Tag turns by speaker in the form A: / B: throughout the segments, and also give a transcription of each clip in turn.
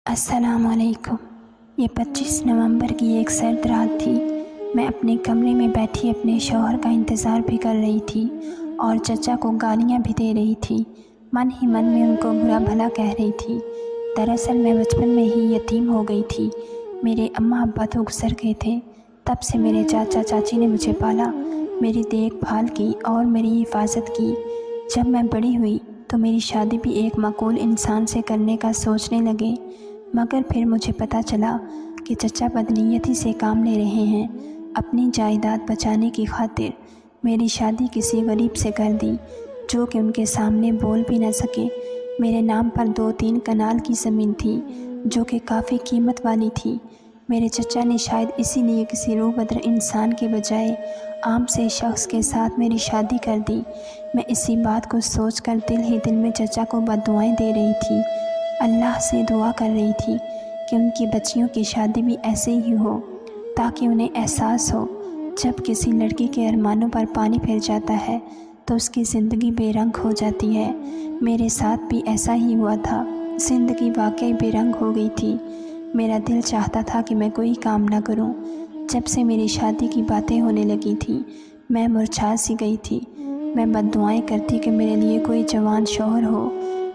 A: السلام علیکم۔ یہ 25 نومبر کی ایک سرد رات تھی۔ میں اپنے کمرے میں بیٹھی اپنے شوہر کا انتظار بھی کر رہی تھی اور چچا کو گالیاں بھی دے رہی تھی۔ من ہی من میں ان کو برا بھلا کہہ رہی تھی۔ دراصل میں بچپن میں ہی یتیم ہو گئی تھی۔ میرے اماں ابا تو گزر گئے تھے۔ تب سے میرے چاچا چاچی نے مجھے پالا، میری دیکھ بھال کی اور میری حفاظت کی۔ جب میں بڑی ہوئی تو میری شادی بھی ایک معقول انسان سے کرنے کا سوچنے لگے، مگر پھر مجھے پتہ چلا کہ چچا بدنیتی سے کام لے رہے ہیں۔ اپنی جائیداد بچانے کی خاطر میری شادی کسی غریب سے کر دی جو کہ ان کے سامنے بول بھی نہ سکے۔ میرے نام پر 2-3 کنال کی زمین تھی جو کہ کافی قیمت والی تھی۔ میرے چچا نے شاید اسی لیے کسی روبدر انسان کے بجائے عام سے شخص کے ساتھ میری شادی کر دی۔ میں اسی بات کو سوچ کر دل ہی دل میں چچا کو بددعائیں دے رہی تھی۔ اللہ سے دعا کر رہی تھی کہ ان کی بچیوں کی شادی بھی ایسے ہی ہو، تاکہ انہیں احساس ہو جب کسی لڑکی کے ارمانوں پر پانی پھر جاتا ہے تو اس کی زندگی بے رنگ ہو جاتی ہے۔ میرے ساتھ بھی ایسا ہی ہوا تھا۔ زندگی واقعی بے رنگ ہو گئی تھی۔ میرا دل چاہتا تھا کہ میں کوئی کام نہ کروں۔ جب سے میری شادی کی باتیں ہونے لگی تھیں میں مرجھا سی گئی تھی۔ میں بددعائیں کرتی کہ میرے لیے کوئی جوان شوہر ہو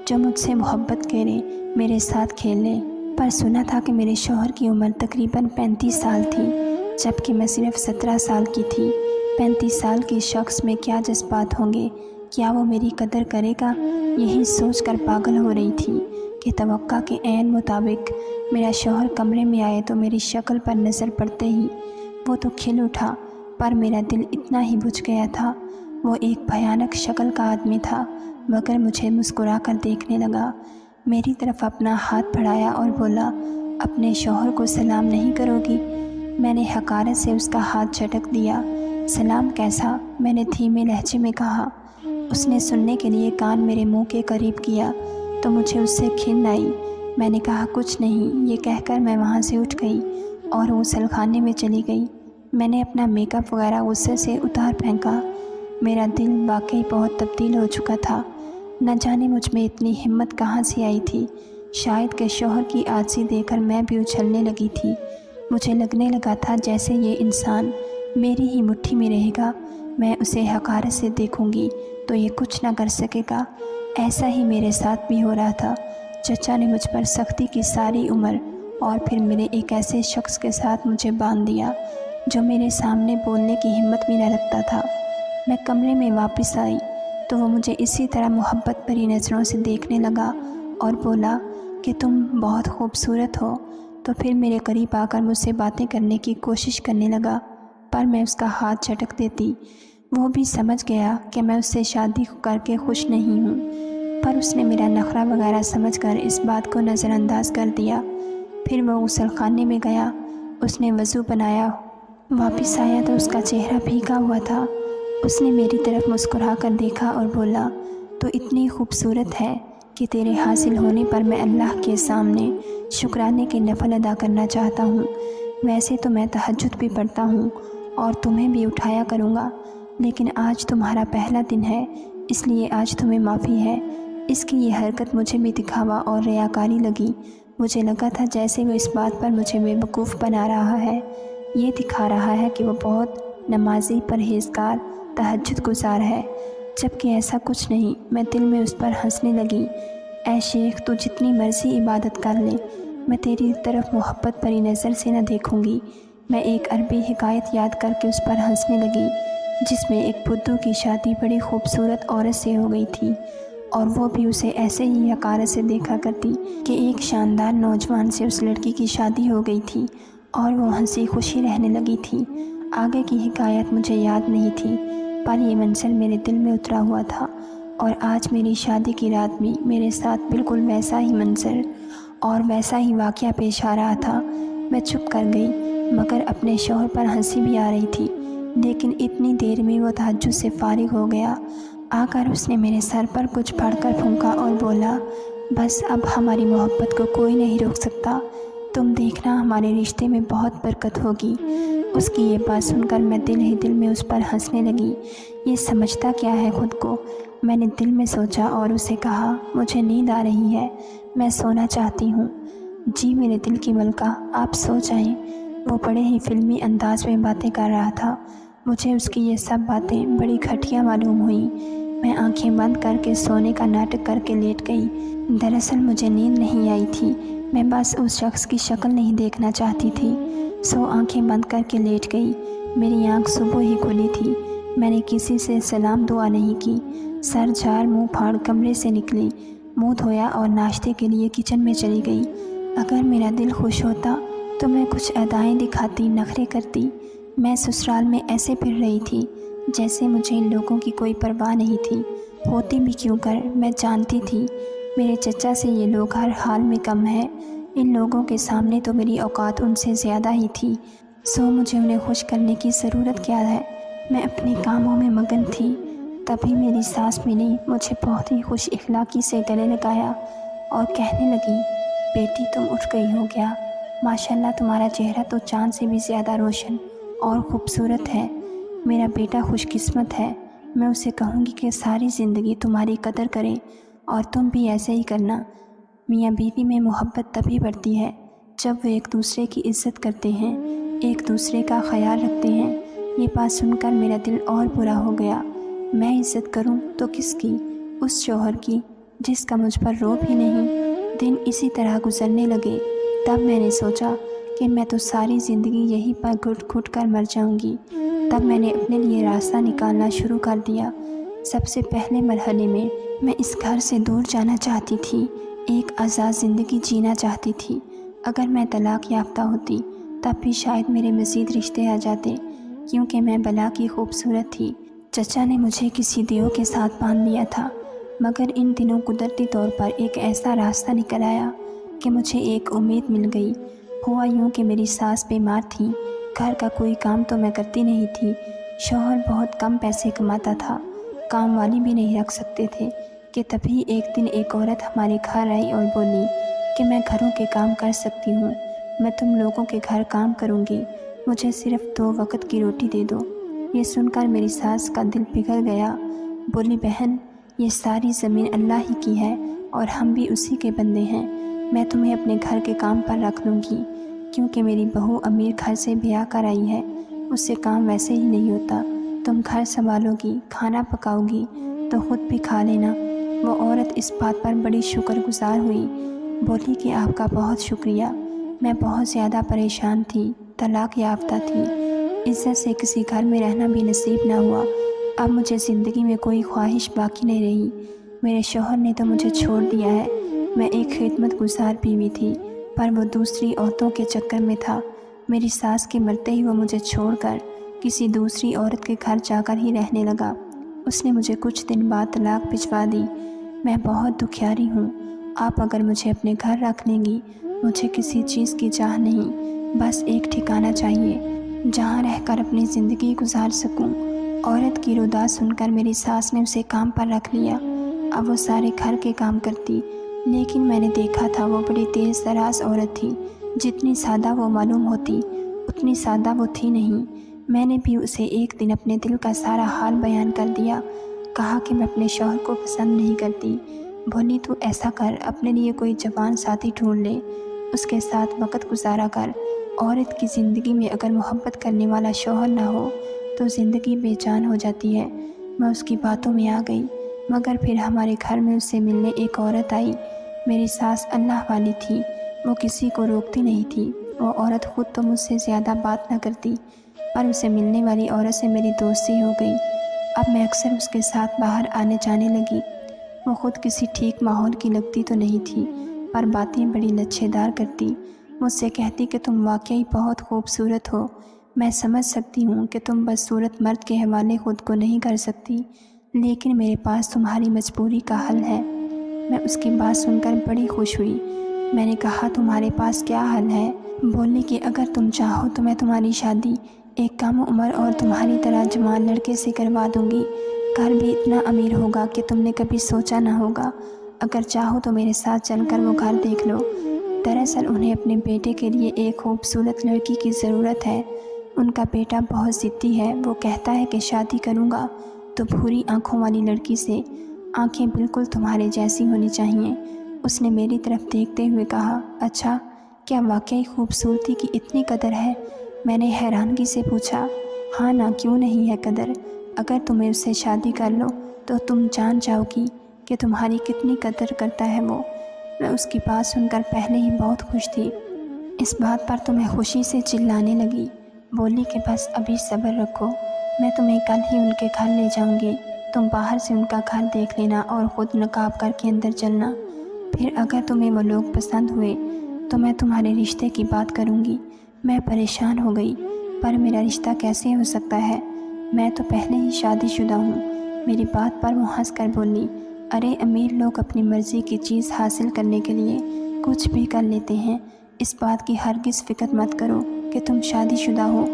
A: جو مجھ سے محبت کرے، میرے ساتھ کھیلے۔ پر سنا تھا کہ میرے شوہر کی عمر تقریباً 35 سال تھی، جبکہ میں صرف 17 سال کی تھی۔ 35 سال کے شخص میں کیا جذبات ہوں گے؟ کیا وہ میری قدر کرے گا؟ یہی سوچ کر پاگل ہو رہی تھی کہ توقع کے عین مطابق میرا شوہر کمرے میں آئے تو میری شکل پر نظر پڑتے ہی وہ تو کھل اٹھا، پر میرا دل اتنا ہی بجھ گیا تھا۔ وہ ایک بھیانک شکل کا آدمی تھا، مگر مجھے مسکرا کر دیکھنے لگا، میری طرف اپنا ہاتھ بڑھایا اور بولا، اپنے شوہر کو سلام نہیں کرو گی؟ میں نے حقارت سے اس کا ہاتھ جھٹک دیا۔ سلام کیسا؟ میں نے دھیمے لہجے میں کہا۔ اس نے سننے کے لیے کان میرے منہ کے قریب کیا تو مجھے اس سے کھن آئی۔ میں نے کہا کچھ نہیں، یہ کہہ کر میں وہاں سے اٹھ گئی اور غسل خانے میں چلی گئی۔ میں نے اپنا میک اپ وغیرہ غصے سے اتار پھینکا۔ میرا دل واقعی بہت تبدیل ہو چکا تھا۔ نہ جانے مجھ میں اتنی ہمت کہاں سے آئی تھی۔ شاید کہ شوہر کی عاجزی دیکھ کر میں بھی اچھلنے لگی تھی۔ مجھے لگنے لگا تھا جیسے یہ انسان میری ہی مٹھی میں رہے گا، میں اسے حقارت سے دیکھوں گی تو یہ کچھ نہ کر سکے گا۔ ایسا ہی میرے ساتھ بھی ہو رہا تھا۔ چچا نے مجھ پر سختی کی ساری عمر اور پھر میرے ایک ایسے شخص کے ساتھ مجھے باندھ دیا جو میرے سامنے بولنے کی ہمت بھی نہ رکھتا تھا۔ میں کمرے میں واپس آئی تو وہ مجھے اسی طرح محبت بھری نظروں سے دیکھنے لگا اور بولا کہ تم بہت خوبصورت ہو۔ تو پھر میرے قریب آ کر مجھ سے باتیں کرنے کی کوشش کرنے لگا، پر میں اس کا ہاتھ جھٹک دیتی۔ وہ بھی سمجھ گیا کہ میں اس سے شادی کر کے خوش نہیں ہوں، پر اس نے میرا نخرہ وغیرہ سمجھ کر اس بات کو نظر انداز کر دیا۔ پھر وہ غسل خانے میں گیا، اس نے وضو بنایا، واپس آیا تو اس کا چہرہ بھیگا ہوا تھا۔ اس نے میری طرف مسکرا کر دیکھا اور بولا، تو اتنی خوبصورت ہے کہ تیرے حاصل ہونے پر میں اللہ کے سامنے شکرانے کے نفل ادا کرنا چاہتا ہوں۔ ویسے تو میں تہجد بھی پڑھتا ہوں اور تمہیں بھی اٹھایا کروں گا، لیکن آج تمہارا پہلا دن ہے، اس لیے آج تمہیں معافی ہے۔ اس کی یہ حرکت مجھے بھی دکھاوا اور ریاکاری لگی۔ مجھے لگا تھا جیسے وہ اس بات پر مجھے بے وقوف بنا رہا ہے، یہ دکھا رہا ہے کہ وہ بہت نمازی، پرہیزگار، تہجد گزار ہے، جبکہ ایسا کچھ نہیں۔ میں دل میں اس پر ہنسنے لگی۔ اے شیخ، تو جتنی مرضی عبادت کر لے، میں تیری طرف محبت بھری نظر سے نہ دیکھوں گی۔ میں ایک عربی حکایت یاد کر کے اس پر ہنسنے لگی جس میں ایک بدھو کی شادی بڑی خوبصورت عورت سے ہو گئی تھی اور وہ بھی اسے ایسے ہی حقارت سے دیکھا کرتی کہ ایک شاندار نوجوان سے اس لڑکی کی شادی ہو گئی تھی اور وہ ہنسی خوشی رہنے لگی تھی۔ آگے کی حکایت مجھے یاد نہیں تھی، پر یہ منظر میرے دل میں اترا ہوا تھا، اور آج میری شادی کی رات بھی میرے ساتھ بالکل ویسا ہی منظر اور ویسا ہی واقعہ پیش آ رہا تھا۔ میں چپ کر گئی، مگر اپنے شوہر پر ہنسی بھی آ رہی تھی، لیکن اتنی دیر میں وہ تہجد سے فارغ ہو گیا۔ آ کر اس نے میرے سر پر کچھ پھڑ کر پھونکا اور بولا، بس اب ہماری محبت کو کوئی نہیں روک سکتا، تم دیکھنا ہمارے رشتے میں بہت برکت ہوگی۔ اس کی یہ بات سن کر میں دل ہی دل میں اس پر ہنسنے لگی۔ یہ سمجھتا کیا ہے خود کو؟ میں نے دل میں سوچا اور اسے کہا، مجھے نیند آ رہی ہے، میں سونا چاہتی ہوں۔ جی میرے دل کی ملکہ، آپ سو جائیں۔ وہ بڑے ہی فلمی انداز میں باتیں کر رہا تھا۔ مجھے اس کی یہ سب باتیں بڑی گھٹیا معلوم ہوئیں۔ میں آنکھیں بند کر کے سونے کا ناٹک کر کے لیٹ گئی۔ دراصل مجھے نیند نہیں آئی تھی، میں بس اس شخص کی شکل نہیں دیکھنا چاہتی تھی۔ سو آنکھیں بند کر کے لیٹ گئی۔ میری آنکھ صبح ہی کھلی تھی۔ میں نے کسی سے سلام دعا نہیں کی، سر جھاڑ منہ پھاڑ کمرے سے نکلی، منہ دھویا اور ناشتے کے لیے کچن میں چلی گئی۔ اگر میرا دل خوش ہوتا تو میں کچھ ادائیں دکھاتی، نخرے کرتی۔ میں سسرال میں ایسے پھر رہی تھی جیسے مجھے ان لوگوں کی کوئی پرواہ نہیں تھی۔ ہوتی بھی کیوں کر، میں جانتی تھی میرے چچا سے یہ لوگ ہر حال میں کم ہے۔ ان لوگوں کے سامنے تو میری اوقات ان سے زیادہ ہی تھی، سو مجھے انہیں خوش کرنے کی ضرورت کیا ہے۔ میں اپنے کاموں میں مگن تھی، تبھی میری ساس ملی، مجھے بہت ہی خوش اخلاقی سے گلے لگایا اور کہنے لگی، بیٹی تم اٹھ گئی ہو گیا، ماشاءاللہ تمہارا چہرہ تو چاند سے بھی زیادہ روشن اور خوبصورت ہے۔ میرا بیٹا خوش قسمت ہے، میں اسے کہوں گی کہ ساری زندگی تمہاری قدر کرے اور تم بھی ایسے ہی کرنا۔ میاں بیوی میں محبت تبھی بڑھتی ہے جب وہ ایک دوسرے کی عزت کرتے ہیں، ایک دوسرے کا خیال رکھتے ہیں۔ یہ بات سن کر میرا دل اور برا ہو گیا۔ میں عزت کروں تو کس کی؟ اس شوہر کی جس کا مجھ پر روب ہی نہیں۔ دن اسی طرح گزرنے لگے۔ تب میں نے سوچا کہ میں تو ساری زندگی یہیں پر گھٹ گھٹ کر مر جاؤں گی۔ تب میں نے اپنے لیے راستہ نکالنا شروع کر دیا۔ سب سے پہلے مرحلے میں اس گھر سے دور جانا چاہتی تھی، ایک آزاد زندگی جینا چاہتی تھی۔ اگر میں طلاق یافتہ ہوتی تب بھی شاید میرے مزید رشتے آ جاتے، کیونکہ میں بلا کی خوبصورت تھی۔ چچا نے مجھے کسی دیو کے ساتھ باندھ دیا تھا، مگر ان دنوں قدرتی طور پر ایک ایسا راستہ نکل آیا کہ مجھے ایک امید مل گئی۔ ہوا یوں کہ میری ساس بیمار تھی، گھر کا کوئی کام تو میں کرتی نہیں تھی، شوہر بہت کم پیسے کماتا تھا، کام والی بھی نہیں رکھ سکتے تھے کہ تبھی ایک دن ایک عورت ہمارے گھر آئی اور بولی کہ میں گھروں کے کام کر سکتی ہوں، میں تم لوگوں کے گھر کام کروں گی، مجھے صرف 2 وقت کی روٹی دے دو۔ یہ سن کر میری ساس کا دل پگھل گیا۔ بولی، بہن یہ ساری زمین اللہ ہی کی ہے اور ہم بھی اسی کے بندے ہیں، میں تمہیں اپنے گھر کے کام پر رکھ لوں گی، کیونکہ میری بہو امیر گھر سے بیاہ کر آئی ہے، اس سے کام ویسے ہی نہیں ہوتا، تم گھر سنبھالو گی، کھانا پکاؤ گی تو خود بھی کھا لینا۔ وہ عورت اس بات پر بڑی شکر گزار ہوئی، بولی کہ آپ کا بہت شکریہ، میں بہت زیادہ پریشان تھی، طلاق یافتہ تھی، عزت سے کسی گھر میں رہنا بھی نصیب نہ ہوا، اب مجھے زندگی میں کوئی خواہش باقی نہیں رہی، میرے شوہر نے تو مجھے چھوڑ دیا ہے، میں ایک خدمت گزار بیوی تھی پر وہ دوسری عورتوں کے چکر میں تھا، میری ساس کے مرتے ہی وہ مجھے چھوڑ کر کسی دوسری عورت کے گھر جا کر ہی رہنے لگا، اس نے مجھے کچھ دن بعد طلاق بھجوا دی، میں بہت دکھیاری ہوں، آپ اگر مجھے اپنے گھر رکھ لیں گی، مجھے کسی چیز کی چاہ نہیں، بس ایک ٹھکانہ چاہیے جہاں رہ کر اپنی زندگی گزار سکوں۔ عورت کی ردا سن کر میری ساس نے اسے کام پر رکھ لیا، اب وہ سارے گھر کے کام کرتی، لیکن میں نے دیکھا تھا وہ بڑی تیز تراز عورت تھی، جتنی سادہ وہ معلوم ہوتی اتنی سادہ وہ تھی نہیں۔ میں نے بھی اسے ایک دن اپنے دل کا سارا حال بیان کر دیا، کہا کہ میں اپنے شوہر کو پسند نہیں کرتی۔ بولی، تو ایسا کر، اپنے لیے کوئی جوان ساتھی ڈھونڈ لے، اس کے ساتھ وقت گزارا کر، عورت کی زندگی میں اگر محبت کرنے والا شوہر نہ ہو تو زندگی بے جان ہو جاتی ہے۔ میں اس کی باتوں میں آ گئی، مگر پھر ہمارے گھر میں اس سے ملنے ایک عورت آئی، میری ساس اللہ والی تھی، وہ کسی کو روکتی نہیں تھی، وہ عورت خود تو مجھ سے زیادہ بات نہ کرتی، پر اسے ملنے والی عورت سے میری دوستی ہو گئی، اب میں اکثر اس کے ساتھ باہر آنے جانے لگی۔ وہ خود کسی ٹھیک ماحول کی لگتی تو نہیں تھی، پر باتیں بڑی لچھے دار کرتی، مجھ سے کہتی کہ تم واقعی بہت خوبصورت ہو، میں سمجھ سکتی ہوں کہ تم بدصورت مرد کے حوالے خود کو نہیں کر سکتی، لیکن میرے پاس تمہاری مجبوری کا حل ہے۔ میں اس کی بات سن کر بڑی خوش ہوئی۔ میں نے کہا، تمہارے پاس کیا حل ہے؟ بولی کہ اگر تم چاہو تو میں تمہاری شادی ایک کم عمر اور تمہاری طرح جوان لڑکے سے کروا دوں گی، گھر بھی اتنا امیر ہوگا کہ تم نے کبھی سوچا نہ ہوگا، اگر چاہو تو میرے ساتھ چل کر وہ گھر دیکھ لو۔ دراصل انہیں اپنے بیٹے کے لیے ایک خوبصورت لڑکی کی ضرورت ہے، ان کا بیٹا بہت ضدی ہے، وہ کہتا ہے کہ شادی کروں گا تو بھوری آنکھوں والی لڑکی سے، آنکھیں بالکل تمہارے جیسی ہونی چاہیے۔ اس نے میری طرف دیکھتے ہوئے کہا، اچھا کیا واقعی خوبصورتی کی اتنی قدر ہے؟ میں نے حیرانگی سے پوچھا۔ ہاں نا، کیوں نہیں ہے قدر؟ اگر تمہیں اس سے شادی کر لو تو تم جان جاؤ گی کہ تمہاری کتنی قدر کرتا ہے وہ۔ میں اس کی بات سن کر پہلے ہی بہت خوش تھی، اس بات پر تو میں خوشی سے چلانے لگی۔ بولی کہ بس ابھی صبر رکھو، میں تمہیں کل ہی ان کے گھر لے جاؤں گی۔ تم باہر سے ان کا گھر دیکھ لینا اور خود نقاب کر کے اندر چلنا، پھر اگر تمہیں وہ لوگ پسند ہوئے تو میں تمہارے رشتے کی بات کروں گی۔ میں پریشان ہو گئی، پر میرا رشتہ کیسے ہو سکتا ہے؟ میں تو پہلے ہی شادی شدہ ہوں۔ میری بات پر وہ ہنس کر بولی، ارے امیر لوگ اپنی مرضی کی چیز حاصل کرنے کے لیے کچھ بھی کر لیتے ہیں، اس بات کی ہرگز فکر مت کرو کہ تم شادی شدہ ہو۔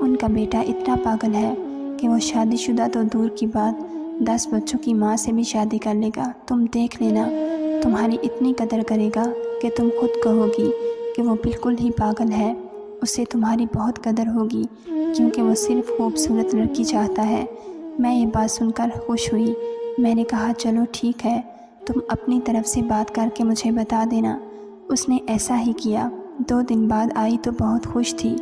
A: ان کا بیٹا اتنا پاگل ہے کہ وہ شادی شدہ تو دور کی بات 10 بچوں کی ماں سے بھی شادی کر لے گا۔ تم دیکھ لینا، تمہاری اتنی قدر کرے گا کہ تم خود کہو گی کہ وہ بالکل ہی پاگل ہے۔ اسے تمہاری بہت قدر ہوگی کیونکہ وہ صرف خوبصورت لڑکی چاہتا ہے۔ میں یہ بات سن کر خوش ہوئی۔ میں نے کہا چلو ٹھیک ہے، تم اپنی طرف سے بات کر کے مجھے بتا دینا۔ اس نے ایسا ہی کیا۔ 2 دن بعد آئی تو بہت خوش تھی،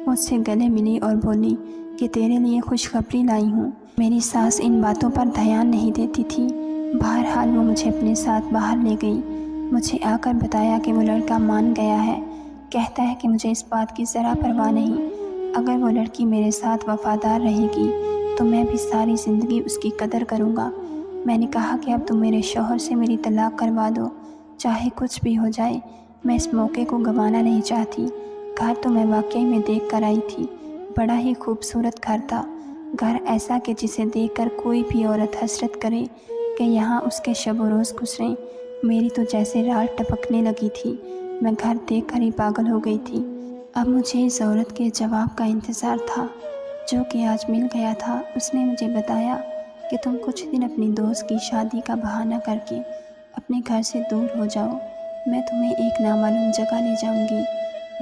A: مجھ سے گلے ملی اور بولی کہ تیرے لیے خوشخبری لائی ہوں۔ میری ساس ان باتوں پر دھیان نہیں دیتی تھی۔ بہرحال وہ مجھے اپنے ساتھ باہر لے گئی، مجھے آ کر بتایا کہ وہ لڑکا مان گیا ہے۔ کہتا ہے کہ مجھے اس بات کی ذرا پرواہ نہیں، اگر وہ لڑکی میرے ساتھ وفادار رہے گی تو میں بھی ساری زندگی اس کی قدر کروں گا۔ میں نے کہا کہ اب تم میرے شوہر سے میری طلاق کروا دو، چاہے کچھ بھی ہو جائے، میں اس موقع کو گنوانا نہیں چاہتی۔ گھر تو میں واقعی میں دیکھ کر آئی تھی، بڑا ہی خوبصورت گھر تھا، گھر ایسا کہ جسے دیکھ کر کوئی بھی عورت حسرت کرے کہ یہاں اس کے شب و روز گزریں۔ میری تو جیسے رات ٹپکنے لگی تھی، میں گھر دیکھ کر ہی پاگل ہو گئی تھی۔ اب مجھے اس عورت کے جواب کا انتظار تھا جو کہ آج مل گیا تھا۔ اس نے مجھے بتایا کہ تم کچھ دن اپنی دوست کی شادی کا بہانہ کر کے اپنے گھر سے دور ہو جاؤ، میں تمہیں ایک نامعلوم جگہ لے جاؤں گی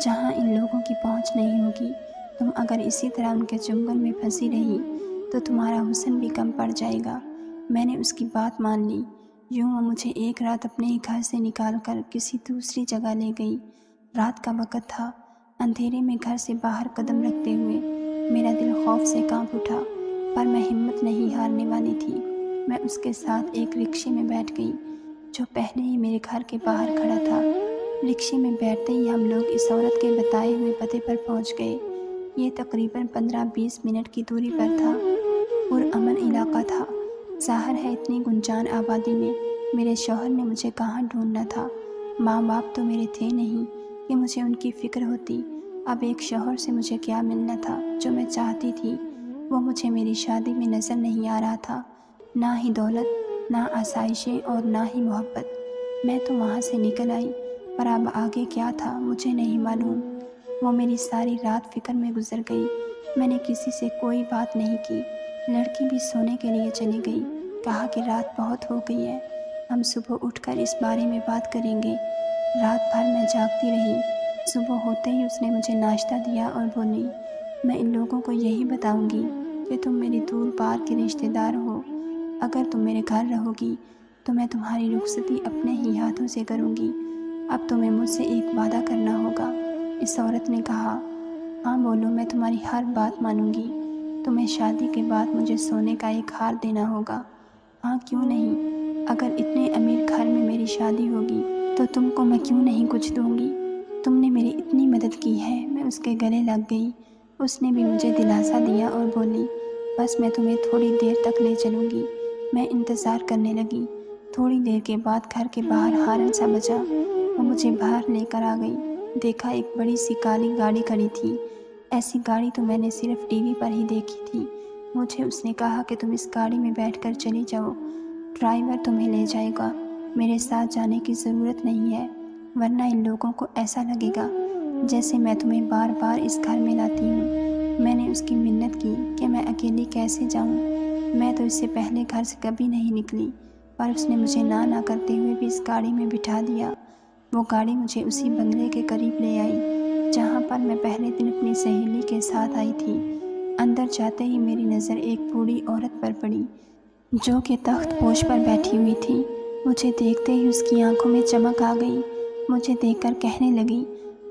A: جہاں ان لوگوں کی پہنچ نہیں ہوگی۔ تم اگر اسی طرح ان کے چنگل میں پھنسی رہی تو تمہارا حسن بھی کم پڑ جائے گا۔ میں نے اس کی بات مان لی۔ یوں وہ مجھے ایک رات اپنے ہی گھر سے نکال کر کسی دوسری جگہ لے گئی۔ رات کا وقت تھا، اندھیرے میں گھر سے باہر قدم رکھتے ہوئے میرا دل خوف سے کانپ اٹھا، پر میں ہمت نہیں ہارنے والی تھی۔ میں اس کے ساتھ ایک رکشے میں بیٹھ گئی جو پہلے ہی میرے گھر کے باہر کھڑا تھا۔ رکشے میں بیٹھتے ہی ہم لوگ اس عورت کے بتائے ہوئے پتے پر پہنچ گئے۔ یہ تقریباً 15-20 منٹ کی دوری پر تھا، پرامن علاقہ تھا۔ ظاہر ہے اتنی گنجان آبادی میں میرے شوہر نے مجھے کہاں ڈھونڈنا تھا۔ ماں باپ تو میرے تھے نہیں کہ مجھے ان کی فکر ہوتی۔ اب ایک شوہر سے مجھے کیا ملنا تھا جو میں چاہتی تھی؟ وہ مجھے میری شادی میں نظر نہیں آ رہا تھا، نہ ہی دولت، نہ آسائشیں اور نہ ہی محبت۔ میں تو وہاں سے نکل آئی، پر اب آگے کیا تھا مجھے نہیں معلوم۔ وہ میری ساری رات فکر میں گزر گئی۔ میں نے کسی سے کوئی بات نہیں کی۔ لڑکی بھی سونے کے لیے چلی گئی۔ کہا کہ رات بہت ہو گئی ہے، ہم صبح اٹھ کر اس بارے میں بات کریں گے۔ رات بھر میں جاگتی رہی۔ صبح ہوتے ہی اس نے مجھے ناشتہ دیا اور بولی، میں ان لوگوں کو یہی بتاؤں گی کہ تم میری دور بار کے رشتہ دار ہو۔ اگر تم میرے گھر رہو گی تو میں تمہاری رخصتی اپنے ہی ہاتھوں سے کروں گی۔ اب تمہیں مجھ سے ایک وعدہ کرنا ہوگا۔ اس عورت نے کہا، ہاں بولو، میں تمہاری ہر بات مانوں گی۔ تمہیں شادی کے بعد مجھے سونے کا ایک ہار دینا ہوگا۔ ہاں کیوں نہیں، اگر اتنے امیر گھر میں میری شادی ہوگی تو تم کو میں کیوں نہیں کچھ دوں گی؟ تم نے میری اتنی مدد کی ہے۔ میں اس کے گلے لگ گئی۔ اس نے بھی مجھے دلاسا دیا اور بولی، بس میں تمہیں تھوڑی دیر تک لے چلوں گی۔ میں انتظار کرنے لگی۔ تھوڑی دیر کے بعد گھر کے باہر ہارن سا بجا۔ وہ مجھے باہر لے کر آ گئی۔ دیکھا ایک بڑی سی کالی گاڑی کھڑی تھی۔ ایسی گاڑی تو میں نے صرف ٹی وی پر ہی دیکھی تھی۔ مجھے اس نے کہا کہ تم اس گاڑی میں بیٹھ کر چلی جاؤ، ڈرائیور تمہیں لے جائے گا، میرے ساتھ جانے کی ضرورت نہیں ہے، ورنہ ان لوگوں کو ایسا لگے گا جیسے میں تمہیں بار بار اس گھر میں لاتی ہوں۔ میں نے اس کی منت کی کہ میں اکیلی کیسے جاؤں، میں تو اس سے پہلے گھر سے کبھی نہیں نکلی، پر اس نے مجھے نہ کرتے ہوئے بھی اس گاڑی میں بٹھا دیا۔ وہ گاڑی مجھے اسی بنگلے کے قریب لے آئی جہاں پر میں پہلے دن اپنی سہیلی کے ساتھ آئی تھی۔ اندر جاتے ہی میری نظر ایک بوڑھی عورت پر پڑی جو کہ تخت پوش پر بیٹھی ہوئی تھی۔ مجھے دیکھتے ہی اس کی آنکھوں میں چمک آ گئی۔ مجھے دیکھ کر کہنے لگی،